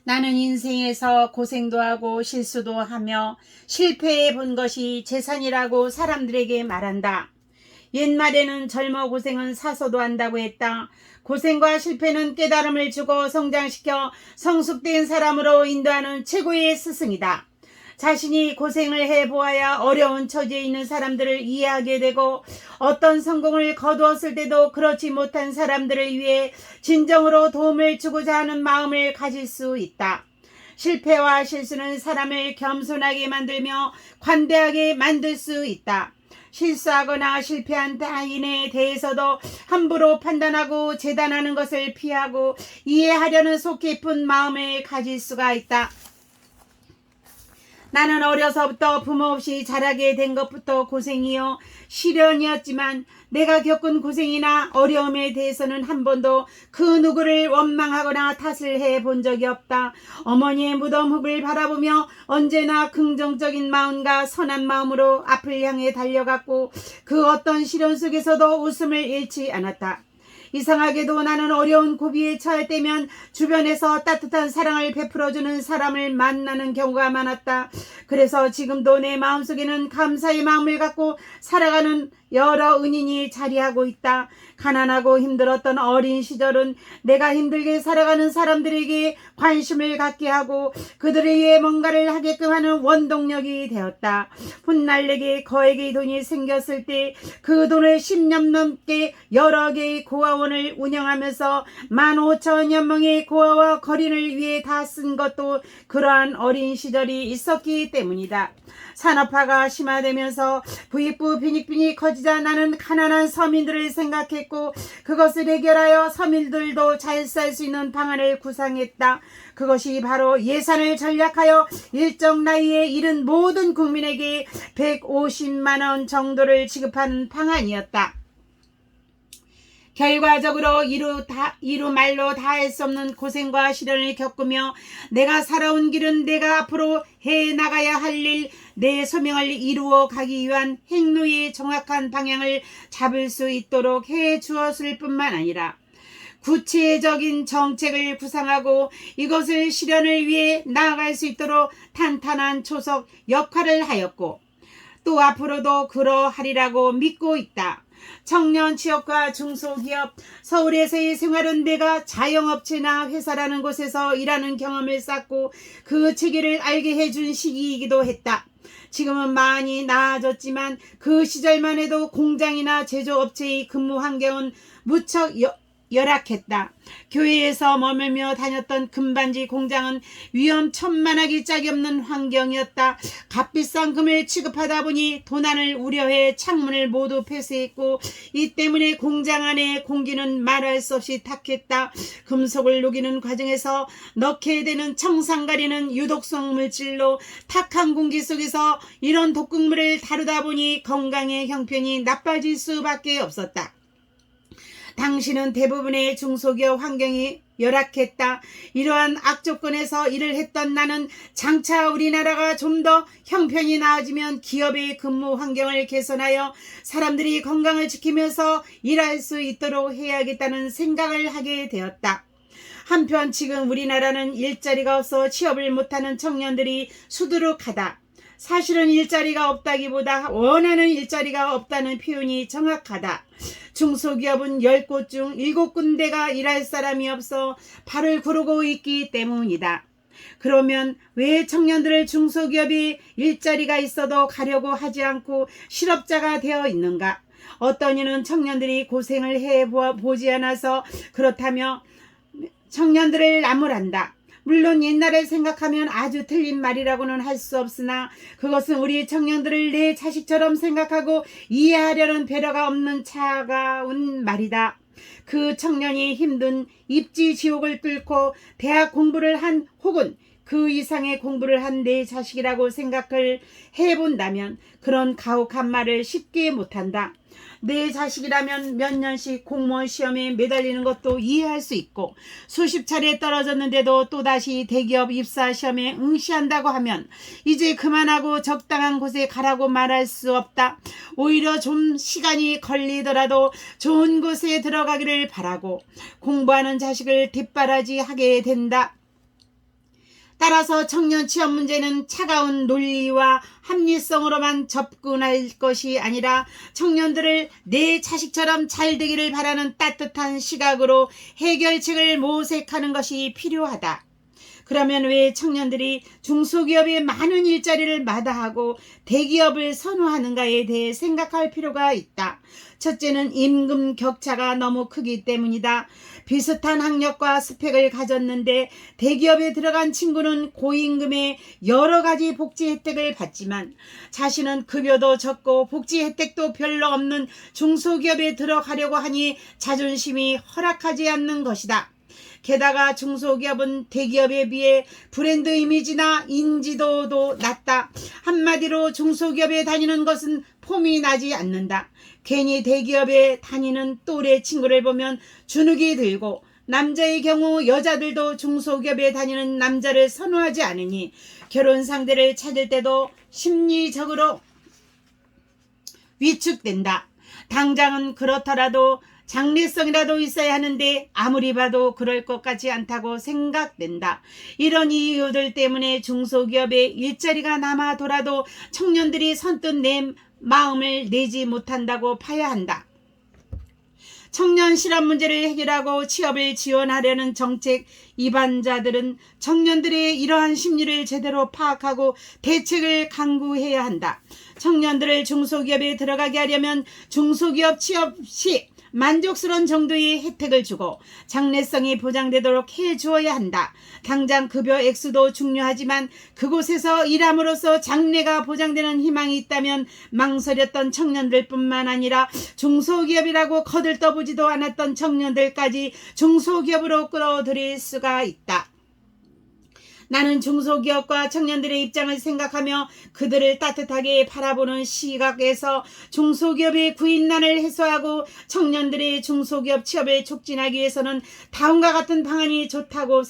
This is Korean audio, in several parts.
나는 인생에서 고생도 하고 실수도 하며 실패해 본 것이 재산이라고 사람들에게 말한다. 옛말에는 젊어 고생은 사서도 한다고 했다. 고생과 실패는 깨달음을 주고 성장시켜 성숙된 사람으로 인도하는 최고의 스승이다. 자신이 고생을 해보아야 어려운 처지에 있는 사람들을 이해하게 되고 어떤 성공을 거두었을 때도 그렇지 못한 사람들을 위해 진정으로 도움을 주고자 하는 마음을 가질 수 있다. 실패와 실수는 사람을 겸손하게 만들며 관대하게 만들 수 있다. 실수하거나 실패한 타인에 대해서도 함부로 판단하고 재단하는 것을 피하고 이해하려는 속 깊은 마음을 가질 수가 있다. 나는 어려서부터 부모 없이 자라게 된 것부터 고생이요 시련이었지만 내가 겪은 고생이나 어려움에 대해서는 한 번도 그 누구를 원망하거나 탓을 해본 적이 없다. 어머니의 무덤 흙을 바라보며 언제나 긍정적인 마음과 선한 마음으로 앞을 향해 달려갔고 그 어떤 시련 속에서도 웃음을 잃지 않았다. 이상하게도 나는 어려운 고비에 처할 때면 주변에서 따뜻한 사랑을 베풀어주는 사람을 만나는 경우가 많았다. 그래서 지금도 내 마음속에는 감사의 마음을 갖고 살아가는 여러 은인이 자리하고 있다. 가난하고 힘들었던 어린 시절은 내가 힘들게 살아가는 사람들에게 관심을 갖게 하고 그들을 위해 뭔가를 하게끔 하는 원동력이 되었다. 훗날 내게 거액의 돈이 생겼을 때 그 돈을 10년 넘게 여러 개의 고아원을 운영하면서 15,000여 명의 고아와 거린을 위해 다 쓴 것도 그러한 어린 시절이 있었기 때문이다. 산업화가 심화되면서 부익부 빈익빈이 커지자 나는 가난한 서민들을 생각했고 그것을 해결하여 서민들도 잘 살 수 있는 방안을 구상했다. 그것이 바로 예산을 전략하여 일정 나이에 이른 모든 국민에게 150만 원 정도를 지급하는 방안이었다. 결과적으로 이루 말로 다할 수 없는 고생과 시련을 겪으며 내가 살아온 길은 내가 앞으로 해나가야 할 일, 내 소명을 이루어 가기 위한 행로의 정확한 방향을 잡을 수 있도록 해 주었을 뿐만 아니라 구체적인 정책을 구상하고 이것을 실현을 위해 나아갈 수 있도록 탄탄한 초석 역할을 하였고 또 앞으로도 그러하리라고 믿고 있다. 청년 취업과 중소기업, 서울에서의 생활은 내가 자영업체나 회사라는 곳에서 일하는 경험을 쌓고 그 체계를 알게 해준 시기이기도 했다. 지금은 많이 나아졌지만 그 시절만 해도 공장이나 제조업체의 근무 환경은 무척 열악했다. 교회에서 머물며 다녔던 금반지 공장은 위험천만하기 짝이 없는 환경이었다. 값비싼 금을 취급하다 보니 도난을 우려해 창문을 모두 폐쇄했고 이 때문에 공장 안의 공기는 말할 수 없이 탁했다. 금속을 녹이는 과정에서 넣게 되는 청산 가리는 유독성 물질로 탁한 공기 속에서 이런 독극물을 다루다 보니 건강의 형편이 나빠질 수밖에 없었다. 당시는 대부분의 중소기업 환경이 열악했다. 이러한 악조건에서 일을 했던 나는 장차 우리나라가 좀 더 형편이 나아지면 기업의 근무 환경을 개선하여 사람들이 건강을 지키면서 일할 수 있도록 해야겠다는 생각을 하게 되었다. 한편 지금 우리나라는 일자리가 없어 취업을 못하는 청년들이 수두룩하다. 사실은 일자리가 없다기보다 원하는 일자리가 없다는 표현이 정확하다. 중소기업은 10곳 중 7군데가 일할 사람이 없어 발을 구르고 있기 때문이다. 그러면 왜 청년들을 중소기업이 일자리가 있어도 가려고 하지 않고 실업자가 되어 있는가? 어떤 이는 청년들이 고생을 해보지 않아서 그렇다며 청년들을 나무란다. 물론 옛날을 생각하면 아주 틀린 말이라고는 할 수 없으나 그것은 우리 청년들을 내 자식처럼 생각하고 이해하려는 배려가 없는 차가운 말이다. 그 청년이 힘든 입지 지옥을 뚫고 대학 공부를 한 혹은 그 이상의 공부를 한 내 자식이라고 생각을 해본다면 그런 가혹한 말을 쉽게 못한다. 내 자식이라면 몇 년씩 공무원 시험에 매달리는 것도 이해할 수 있고 수십 차례 떨어졌는데도 또다시 대기업 입사 시험에 응시한다고 하면 이제 그만하고 적당한 곳에 가라고 말할 수 없다. 오히려 좀 시간이 걸리더라도 좋은 곳에 들어가기를 바라고 공부하는 자식을 뒷바라지하게 된다. 따라서 청년 취업 문제는 차가운 논리와 합리성으로만 접근할 것이 아니라 청년들을 내 자식처럼 잘 되기를 바라는 따뜻한 시각으로 해결책을 모색하는 것이 필요하다. 그러면 왜 청년들이 중소기업의 많은 일자리를 마다하고 대기업을 선호하는가에 대해 생각할 필요가 있다. 첫째는 임금 격차가 너무 크기 때문이다. 비슷한 학력과 스펙을 가졌는데 대기업에 들어간 친구는 고임금의 여러 가지 복지 혜택을 받지만 자신은 급여도 적고 복지 혜택도 별로 없는 중소기업에 들어가려고 하니 자존심이 허락하지 않는 것이다. 게다가 중소기업은 대기업에 비해 브랜드 이미지나 인지도도 낮다. 한마디로 중소기업에 다니는 것은 폼이 나지 않는다. 괜히 대기업에 다니는 또래 친구를 보면 주눅이 들고 남자의 경우 여자들도 중소기업에 다니는 남자를 선호하지 않으니 결혼 상대를 찾을 때도 심리적으로 위축된다. 당장은 그렇더라도 장래성이라도 있어야 하는데 아무리 봐도 그럴 것 같지 않다고 생각된다. 이런 이유들 때문에 중소기업에 일자리가 남아돌아도 청년들이 선뜻 내 마음을 내지 못한다고 봐야 한다. 청년 실업 문제를 해결하고 취업을 지원하려는 정책 입안자들은 청년들의 이러한 심리를 제대로 파악하고 대책을 강구해야 한다. 청년들을 중소기업에 들어가게 하려면 중소기업 취업 시 만족스러운 정도의 혜택을 주고 장래성이 보장되도록 해주어야 한다. 당장 급여 액수도 중요하지만 그곳에서 일함으로써 장래가 보장되는 희망이 있다면 망설였던 청년들뿐만 아니라 중소기업이라고 거들떠보지도 않았던 청년들까지 중소기업으로 끌어들일 수가 있다. 나는 중소기업과 청년들의 입장을 생각하며 그들을 따뜻하게 바라보는 시각에서 중소기업의 구인난을 해소하고 청년들의 중소기업 취업을 촉진하기 위해서는 다음과 같은 방안이 좋다고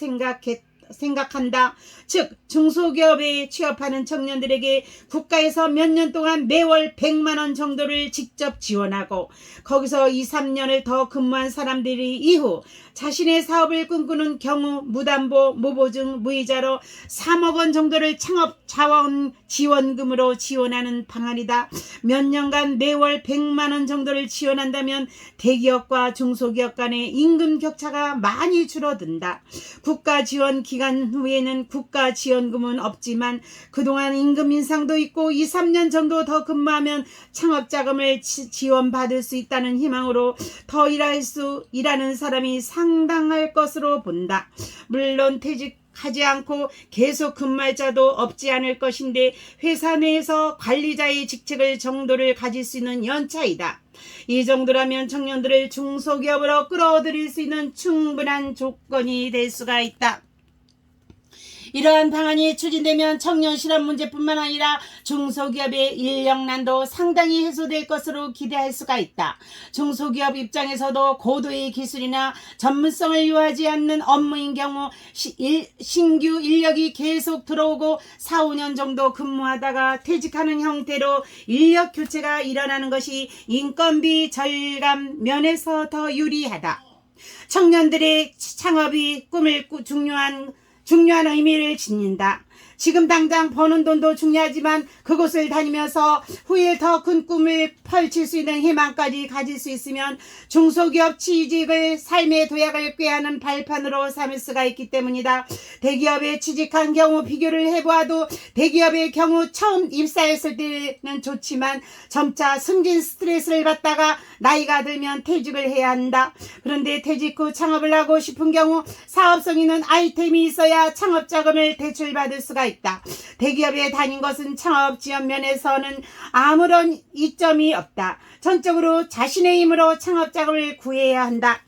생각한다. 즉 중소기업에 취업하는 청년들에게 국가에서 몇 년 동안 매월 100만원 정도를 직접 지원하고 거기서 2, 3년을 더 근무한 사람들이 이후 자신의 사업을 꿈꾸는 경우 무담보, 무보증, 무이자로 3억 원 정도를 창업 자원 지원금으로 지원하는 방안이다. 몇 년간 매월 100만 원 정도를 지원한다면 대기업과 중소기업 간의 임금 격차가 많이 줄어든다. 국가 지원 기간 후에는 국가 지원금은 없지만 그동안 임금 인상도 있고 2, 3년 정도 더 근무하면 창업 자금을 지원받을 수 있다는 희망으로 더 일하는 사람이 상당할 것으로 본다. 물론 퇴직하지 않고 계속 근무할 자도 없지 않을 것인데 회사 내에서 관리자의 직책을 정도를 가질 수 있는 연차이다. 이 정도라면 청년들을 중소기업으로 끌어들일 수 있는 충분한 조건이 될 수가 있다. 이러한 방안이 추진되면 청년 실업 문제뿐만 아니라 중소기업의 인력난도 상당히 해소될 것으로 기대할 수가 있다. 중소기업 입장에서도 고도의 기술이나 전문성을 요하지 않는 업무인 경우 신규 인력이 계속 들어오고 4, 5년 정도 근무하다가 퇴직하는 형태로 인력 교체가 일어나는 것이 인건비 절감 면에서 더 유리하다. 청년들의 창업이 꿈을 중요한 의미를 지닌다. 지금 당장 버는 돈도 중요하지만 그곳을 다니면서 후에 더 큰 꿈을 펼칠 수 있는 희망까지 가질 수 있으면 중소기업 취직을 삶의 도약을 꾀하는 발판으로 삼을 수가 있기 때문이다. 대기업에 취직한 경우 비교를 해보아도 대기업의 경우 처음 입사했을 때는 좋지만 점차 승진 스트레스를 받다가 나이가 들면 퇴직을 해야 한다. 그런데 퇴직 후 창업을 하고 싶은 경우 사업성 있는 아이템이 있어야 창업자금을 대출받을 수가 있다. 대기업에 다닌 것은 창업 지원 면에서는 아무런 이점이 없다. 전적으로 자신의 힘으로 창업자금을 구해야 한다.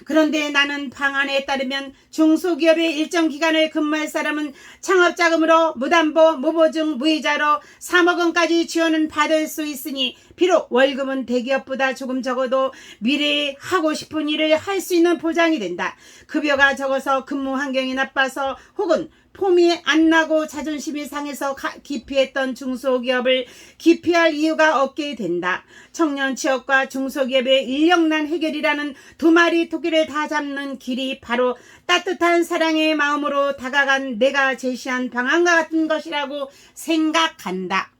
그런데 나는 방안에 따르면 중소기업의 일정 기간을 근무할 사람은 창업자금으로 무담보, 무보증, 무이자로 3억 원까지 지원은 받을 수 있으니 비록 월급은 대기업보다 조금 적어도 미래에 하고 싶은 일을 할 수 있는 보장이 된다. 급여가 적어서 근무 환경이 나빠서 혹은 폼이 안 나고 자존심이 상해서 기피했던 중소기업을 기피할 이유가 없게 된다. 청년 취업과 중소기업의 인력난 해결이라는 두 마리 토끼를 다 잡는 길이 바로 따뜻한 사랑의 마음으로 다가간 내가 제시한 방안과 같은 것이라고 생각한다.